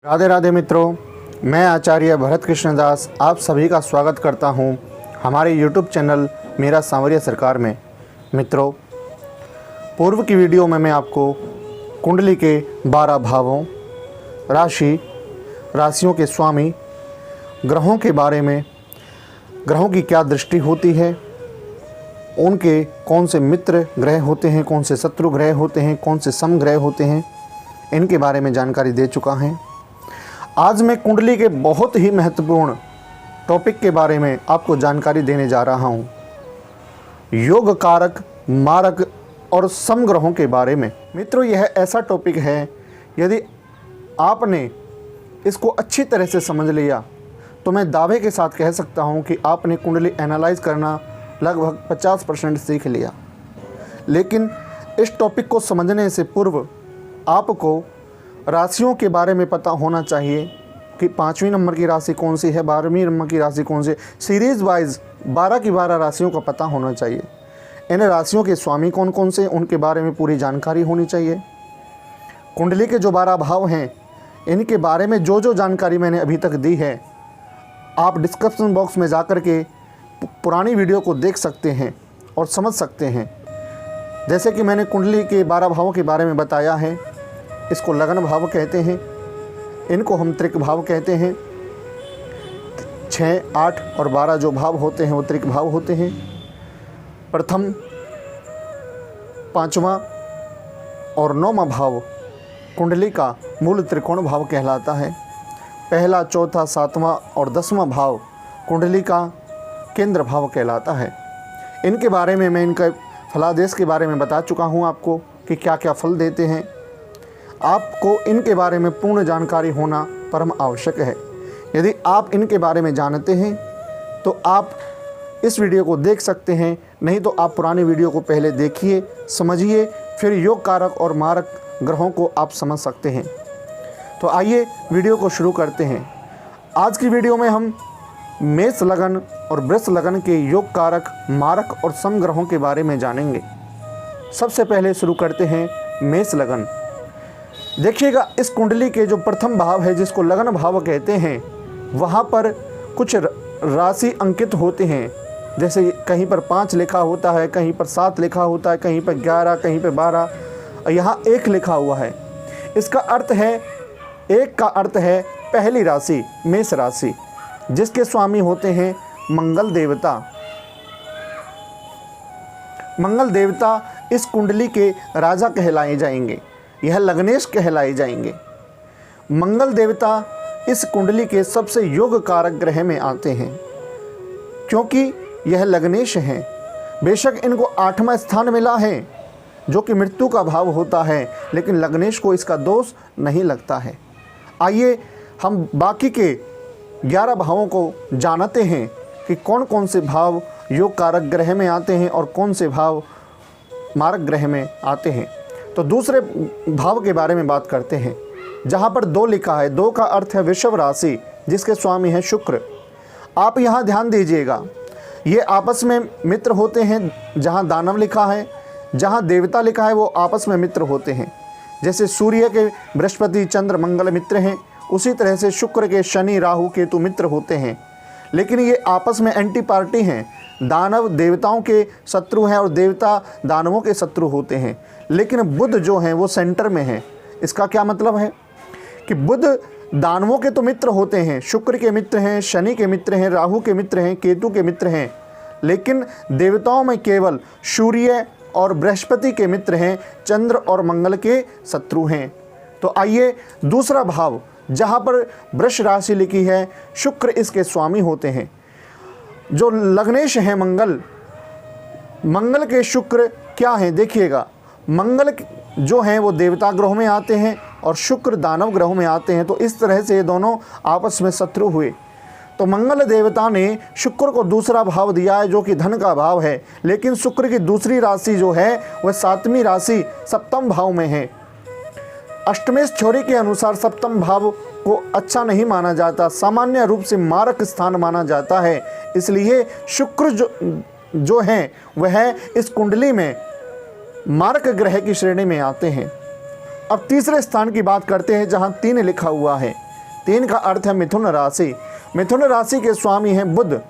राधे राधे मित्रों, मैं आचार्य भरत कृष्ण दास आप सभी का स्वागत करता हूं हमारे YouTube चैनल मेरा सांवरिया सरकार में। मित्रों, पूर्व की वीडियो में मैं आपको कुंडली के 12 भावों, राशियों के स्वामी, ग्रहों के बारे में, ग्रहों की क्या दृष्टि होती है, उनके कौन से मित्र ग्रह होते हैं, कौन से शत्रु ग्रह होते हैं, कौन से सम ग्रह होते हैं, इनके बारे में जानकारी दे चुका है। आज मैं कुंडली के बहुत ही महत्वपूर्ण टॉपिक के बारे में आपको जानकारी देने जा रहा हूं, योग कारक, मारक और समग्रहों के बारे में। मित्रों, यह ऐसा टॉपिक है, यदि आपने इसको अच्छी तरह से समझ लिया तो मैं दावे के साथ कह सकता हूं कि आपने कुंडली एनालाइज करना लगभग 50% सीख लिया। लेकिन इस टॉपिक को समझने से पूर्व आपको राशियों के बारे में पता होना चाहिए कि 5वीं नंबर की राशि कौन सी है, 12वीं नंबर की राशि कौन सी, सीरीज़ वाइज 12 की 12 राशियों का पता होना चाहिए। इन राशियों के स्वामी कौन कौन से, उनके बारे में पूरी जानकारी होनी चाहिए। कुंडली के जो 12 भाव हैं, इनके बारे में जो जानकारी मैंने अभी तक दी है, आप डिस्क्रिप्शन बॉक्स में जाकर के पुरानी वीडियो को देख सकते हैं और समझ सकते हैं। जैसे कि मैंने कुंडली के 12 भावों के बारे में बताया है, इसको लगन भाव कहते हैं, इनको हम त्रिक भाव कहते हैं। 6, 8 और 12 जो भाव होते हैं वो त्रिक भाव होते हैं। प्रथम, 5वां और 9वां भाव कुंडली का मूल त्रिकोण भाव कहलाता है। पहला, चौथा, 7वां और 10वां भाव कुंडली का केंद्र भाव कहलाता है। इनके बारे में मैं इनका फलादेश के बारे में बता चुका हूँ आपको कि क्या क्या फल देते हैं। आपको इनके बारे में पूर्ण जानकारी होना परम आवश्यक है। यदि आप इनके बारे में जानते हैं तो आप इस वीडियो को देख सकते हैं, नहीं तो आप पुरानी वीडियो को पहले देखिए, समझिए, फिर योग कारक और मारक ग्रहों को आप समझ सकते हैं। तो आइए वीडियो को शुरू करते हैं। आज की वीडियो में हम मेष लगन और वृष लगन के योग कारक, मारक और सम ग्रहों के बारे में जानेंगे। सबसे पहले शुरू करते हैं मेष लगन। देखिएगा, इस कुंडली के जो प्रथम भाव है, जिसको लगन भाव कहते हैं, वहाँ पर कुछ राशि अंकित होते हैं। जैसे कहीं पर 5 लिखा होता है, कहीं पर 7 लिखा होता है, कहीं पर 11, कहीं पर 12, यहाँ 1 लिखा हुआ है। इसका अर्थ है, 1 का अर्थ है पहली राशि मेष राशि, जिसके स्वामी होते हैं मंगल देवता। मंगल देवता इस कुंडली के राजा कहलाए जाएंगे, यह लग्नेश कहलाए जाएंगे। मंगल देवता इस कुंडली के सबसे योग कारक ग्रह में आते हैं, क्योंकि यह लग्नेश हैं। बेशक इनको 8वां स्थान मिला है, जो कि मृत्यु का भाव होता है, लेकिन लग्नेश को इसका दोष नहीं लगता है। आइए हम बाकी के 11 भावों को जानते हैं कि कौन कौन से भाव योग कारक ग्रह में आते हैं और कौन से भाव मारक ग्रह में आते हैं। तो दूसरे भाव के बारे में बात करते हैं, जहाँ पर 2 लिखा है। 2 का अर्थ है वृषभ राशि, जिसके स्वामी हैं शुक्र। आप यहाँ ध्यान दीजिएगा, ये आपस में मित्र होते हैं। जहाँ दानव लिखा है, जहाँ देवता लिखा है, वो आपस में मित्र होते हैं। जैसे सूर्य के बृहस्पति, चंद्र, मंगल मित्र हैं, उसी तरह से शुक्र के शनि, राहु, केतु मित्र होते हैं। लेकिन ये आपस में एंटी पार्टी हैं। दानव देवताओं के शत्रु हैं और देवता दानवों के शत्रु होते हैं। लेकिन बुध जो हैं वो सेंटर में हैं। इसका क्या मतलब है कि बुध दानवों के तो मित्र होते हैं, शुक्र के मित्र हैं, शनि के मित्र हैं, राहु के मित्र हैं, केतु के मित्र हैं। लेकिन देवताओं में केवल सूर्य और बृहस्पति के मित्र हैं, चंद्र और मंगल के शत्रु हैं। तो आइए दूसरा भाव, जहाँ पर वृष राशि लिखी है, शुक्र इसके स्वामी होते हैं। जो लग्नेश हैं मंगल के शुक्र क्या हैं, देखिएगा, मंगल जो हैं वो देवता ग्रहों में आते हैं और शुक्र दानव ग्रहों में आते हैं। तो इस तरह से ये दोनों आपस में शत्रु हुए। तो मंगल देवता ने शुक्र को दूसरा भाव दिया है, जो कि धन का भाव है। लेकिन शुक्र की दूसरी राशि जो है वह 7वीं राशि सप्तम भाव में है। अष्टमेश थ्योरी के अनुसार सप्तम भाव को अच्छा नहीं माना जाता, सामान्य रूप से मारक स्थान माना जाता है। इसलिए शुक्र जो हैं वह इस कुंडली में मारक ग्रह की श्रेणी में आते हैं। अब तीसरे स्थान की बात करते हैं, जहां 3 लिखा हुआ है। 3 का अर्थ है मिथुन राशि। मिथुन राशि के स्वामी हैं बुध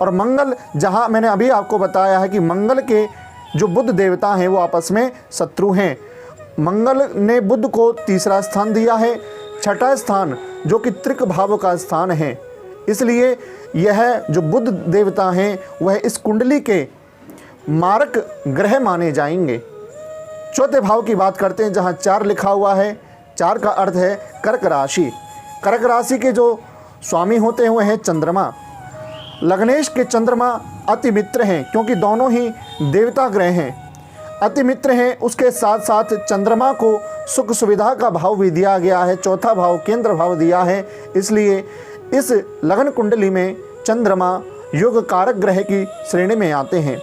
और मंगल। जहां मैंने अभी आपको बताया है कि मंगल के जो बुध देवता हैं वो आपस में शत्रु हैं। मंगल ने बुध को तीसरा स्थान दिया है, छठा स्थान जो कि त्रिक भाव का स्थान है। इसलिए यह जो बुध देवता हैं वह इस कुंडली के मारक ग्रह माने जाएंगे। चौथे भाव की बात करते हैं जहां 4 लिखा हुआ है। 4 का अर्थ है कर्क राशि। कर्क राशि के जो स्वामी होते हैं वह हैं चंद्रमा। लग्नेश के चंद्रमा अति मित्र हैं क्योंकि दोनों ही देवता ग्रह हैं, अति मित्र हैं। उसके साथ साथ चंद्रमा को सुख सुविधा का भाव भी दिया गया है, चौथा भाव केंद्र भाव दिया है। इसलिए इस लगन कुंडली में चंद्रमा योग कारक ग्रह की श्रेणी में आते हैं।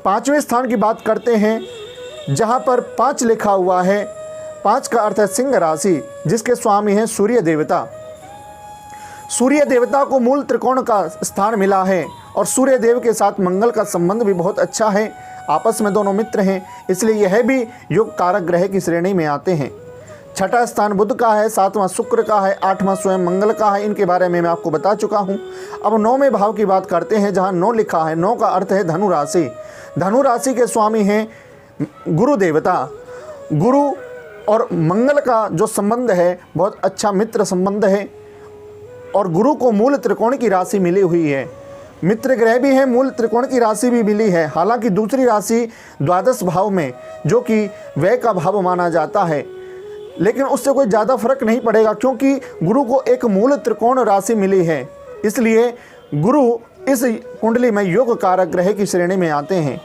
5वें स्थान की बात करते हैं जहां पर 5 लिखा हुआ है। 5 का अर्थ है सिंह राशि, जिसके स्वामी हैं सूर्य देवता। सूर्य देवता को मूल त्रिकोण का स्थान मिला है और सूर्य देव के साथ मंगल का संबंध भी बहुत अच्छा है, आपस में दोनों मित्र हैं, इसलिए यह भी योग कारक ग्रह की श्रेणी में आते हैं। छठा स्थान बुध का है, 7वां शुक्र का है, 8वां स्वयं मंगल का है। इनके बारे में मैं आपको बता चुका हूं। अब 9वें भाव की बात करते हैं जहां 9 लिखा है। 9 का अर्थ है धनु राशि। धनु राशि के स्वामी हैं गुरु देवता। गुरु और मंगल का जो संबंध है बहुत अच्छा मित्र संबंध है और गुरु को मूल त्रिकोण की राशि मिली हुई है। मित्र ग्रह भी है, मूल त्रिकोण की राशि भी मिली है। हालांकि दूसरी राशि द्वादश भाव में जो कि व्यय का भाव माना जाता है, लेकिन उससे कोई ज़्यादा फर्क नहीं पड़ेगा क्योंकि गुरु को एक मूल त्रिकोण राशि मिली है। इसलिए गुरु इस कुंडली में योग कारक ग्रह की श्रेणी में आते हैं।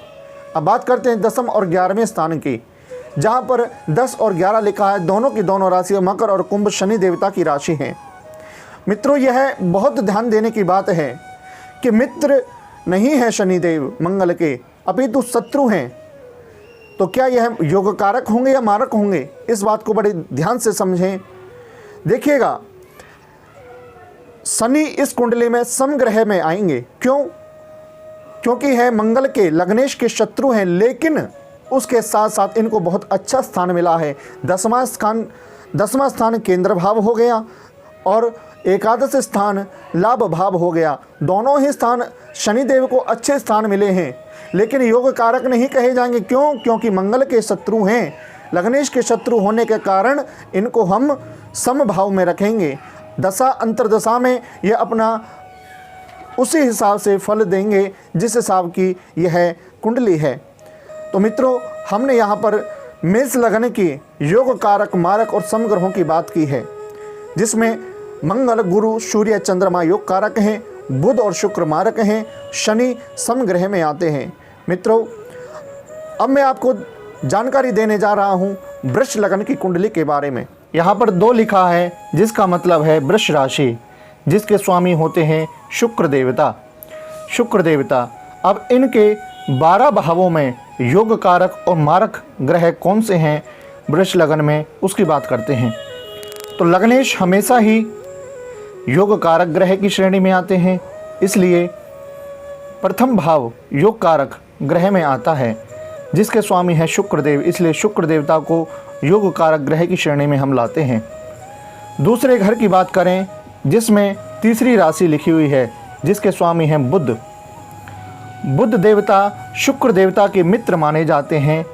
अब बात करते हैं 10वें और 11वें स्थान की, जहाँ पर 10 और 11 लिखा है। दोनों की दोनों राशि मकर और कुंभ शनि देवता की राशि हैं। मित्रों, यह बहुत ध्यान देने की बात है कि मित्र नहीं है शनिदेव मंगल के, अपितु शत्रु हैं। तो क्या यह योग कारक होंगे या मारक होंगे, इस बात को बड़े ध्यान से समझें। देखिएगा, शनि इस कुंडली में समग्रह में आएंगे। क्यों? क्योंकि है मंगल के लग्नेश के शत्रु हैं, लेकिन उसके साथ साथ इनको बहुत अच्छा स्थान मिला है। 10वां स्थान केंद्र भाव हो गया और एकादश स्थान लाभ भाव हो गया। दोनों ही स्थान शनिदेव को अच्छे स्थान मिले हैं, लेकिन योग कारक नहीं कहे जाएंगे। क्यों? क्योंकि मंगल के शत्रु हैं। लग्नेश के शत्रु होने के कारण इनको हम समभाव में रखेंगे। दशा अंतरदशा में ये अपना उसी हिसाब से फल देंगे जिस हिसाब की यह कुंडली है। तो मित्रों, हमने यहाँ पर मेष लग्न की योग कारक मारक और समग्रहों की बात की है, जिसमें मंगल गुरु सूर्य चंद्रमा योग कारक हैं, बुध और शुक्र मारक हैं, शनि समग्रह में आते हैं। मित्रों, अब मैं आपको जानकारी देने जा रहा हूँ वृष लग्न की कुंडली के बारे में। यहाँ पर 2 लिखा है जिसका मतलब है वृष राशि, जिसके स्वामी होते हैं शुक्र देवता। शुक्र देवता, अब इनके 12 भावों में योग कारक और मारक ग्रह कौन से हैं वृष लग्न में, उसकी बात करते हैं। तो लग्नेश हमेशा ही योग कारक ग्रह की श्रेणी में आते हैं, इसलिए प्रथम भाव योग कारक ग्रह में आता है, जिसके स्वामी है शुक्र देव। इसलिए शुक्र देवता को योग कारक ग्रह की श्रेणी में हम लाते हैं। दूसरे घर की बात करें जिसमें तीसरी राशि लिखी हुई है, जिसके स्वामी हैं बुध। बुध देवता शुक्र देवता के मित्र माने जाते हैं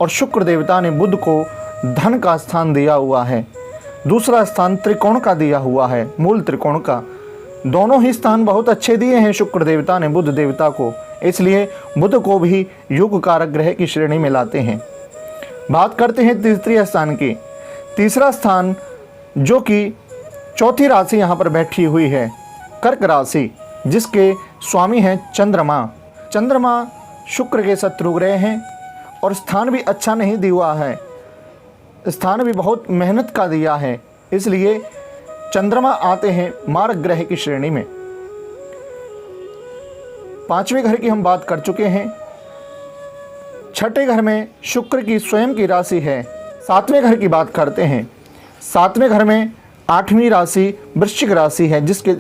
और शुक्र देवता ने बुध को धन का स्थान दिया हुआ है। दूसरा स्थान त्रिकोण का दिया हुआ है, मूल त्रिकोण का। दोनों ही स्थान बहुत अच्छे दिए हैं शुक्र देवता ने बुध देवता को, इसलिए बुध को भी योग कारक ग्रह की श्रेणी में लाते हैं। बात करते हैं तीसरे स्थान की। तीसरा स्थान जो कि चौथी राशि यहाँ पर बैठी हुई है, कर्क राशि, जिसके स्वामी हैं चंद्रमा। चंद्रमा शुक्र के शत्रु ग्रह हैं और स्थान भी अच्छा नहीं दिया है, स्थान भी बहुत मेहनत का दिया है, इसलिए चंद्रमा आते हैं मारक ग्रह की श्रेणी में। 5वें घर की हम बात कर चुके हैं। छठे घर में शुक्र की स्वयं की राशि है। 7वें घर की बात करते हैं। 7वें घर में 8वीं राशि वृश्चिक राशि है, जिसके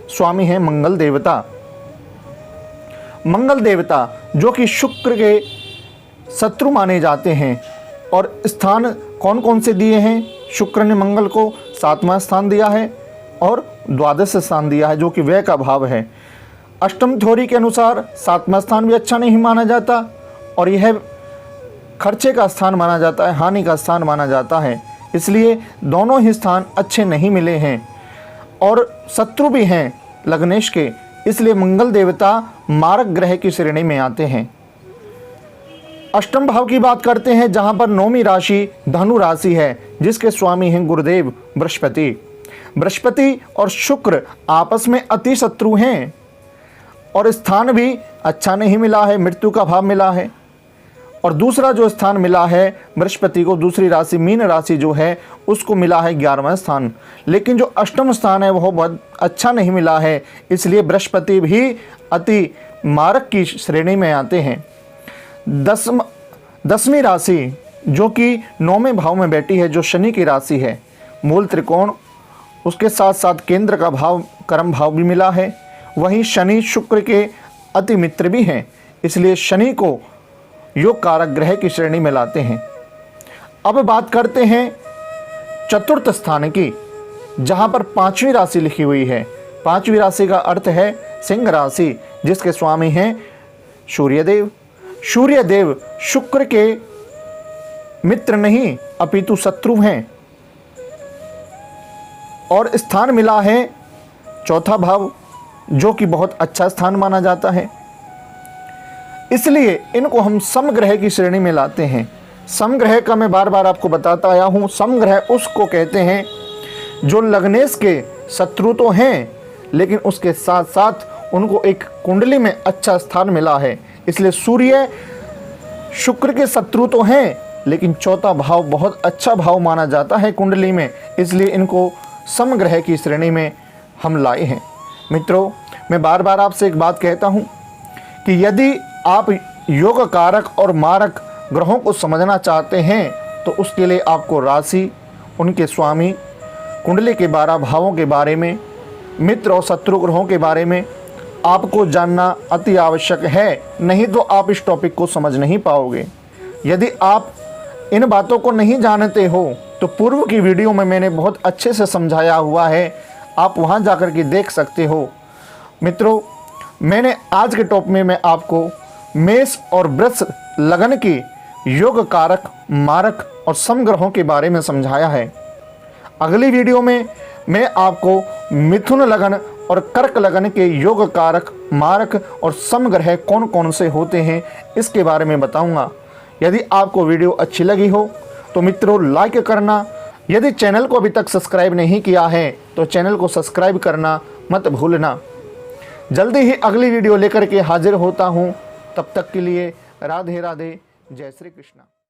स्वामी हैं मंगल देवता। मंगल देवता जो कि शुक्र के शत्रु माने जाते हैं, और स्थान कौन कौन से दिए हैं? शुक्र ने मंगल को 7वां स्थान दिया है, और द्वादश स्थान दिया है जो कि व्यय का भाव है। अष्टम थ्योरी के अनुसार 7वां स्थान भी अच्छा नहीं माना जाता और यह खर्चे का स्थान माना जाता है, हानि का स्थान माना जाता है। इसलिए दोनों ही स्थान अच्छे नहीं मिले हैं और शत्रु भी हैं लग्नेश के, इसलिए मंगल देवता मारक ग्रह की श्रेणी में आते हैं। अष्टम भाव की बात करते हैं जहां पर 9वीं राशि धनु राशि है जिसके स्वामी हैं गुरुदेव बृहस्पति। बृहस्पति और शुक्र आपस में अति शत्रु हैं और स्थान भी अच्छा नहीं मिला है, मृत्यु का भाव मिला है। और दूसरा जो स्थान मिला है बृहस्पति को, दूसरी राशि मीन राशि जो है उसको मिला है 11वां स्थान, लेकिन जो अष्टम स्थान है वह बहुत अच्छा नहीं मिला है, इसलिए बृहस्पति भी अति मारक की श्रेणी में आते हैं। 10वीं राशि जो कि 9वें भाव में बैठी है, जो शनि की राशि है, मूल त्रिकोण, उसके साथ साथ केंद्र का भाव कर्म भाव भी मिला है। वहीं शनि शुक्र के अति मित्र भी हैं, इसलिए शनि को योग कारक ग्रह की श्रेणी में लाते हैं। अब बात करते हैं चतुर्थ स्थान की, जहां पर 5वीं राशि लिखी हुई है। 5वीं राशि का अर्थ है सिंह राशि जिसके स्वामी हैं सूर्यदेव। सूर्यदेव शुक्र के मित्र नहीं अपितु शत्रु हैं और स्थान मिला है चौथा भाव जो कि बहुत अच्छा स्थान माना जाता है, इसलिए इनको हम समग्रह की श्रेणी में लाते हैं। समग्रह का मैं बार बार आपको बताता आया हूँ, समग्रह उसको कहते हैं जो लग्नेश के शत्रु तो हैं लेकिन उसके साथ साथ उनको एक कुंडली में अच्छा स्थान मिला है। इसलिए सूर्य शुक्र के शत्रु तो हैं लेकिन चौथा भाव बहुत अच्छा भाव माना जाता है कुंडली में, इसलिए इनको समग्रह की श्रेणी में हम लाए हैं। मित्रों, मैं बार बार आपसे एक बात कहता हूँ कि यदि आप योग कारक और मारक ग्रहों को समझना चाहते हैं तो उसके लिए आपको राशि, उनके स्वामी, कुंडली के 12 भावों के बारे में, मित्र और शत्रु ग्रहों के बारे में आपको जानना अति आवश्यक है, नहीं तो आप इस टॉपिक को समझ नहीं पाओगे। यदि आप इन बातों को नहीं जानते हो तो पूर्व की वीडियो में मैंने बहुत अच्छे से समझाया हुआ है, आप वहां जाकर के देख सकते हो। मित्रों, मैंने आज के टॉप में मैं आपको मेष और वृष लगन की योग कारक, मारक और समग्रहों के बारे में समझाया है। अगली वीडियो में मैं आपको मिथुन लगन और कर्क लगन के योग कारक, मारक और समग्रह कौन कौन से होते हैं इसके बारे में बताऊंगा। यदि आपको वीडियो अच्छी लगी हो तो मित्रों लाइक करना, यदि चैनल को अभी तक सब्सक्राइब नहीं किया है तो चैनल को सब्सक्राइब करना मत भूलना। जल्दी ही अगली वीडियो लेकर के हाजिर होता हूँ, तब तक के लिए राधे राधे, जय श्री कृष्ण।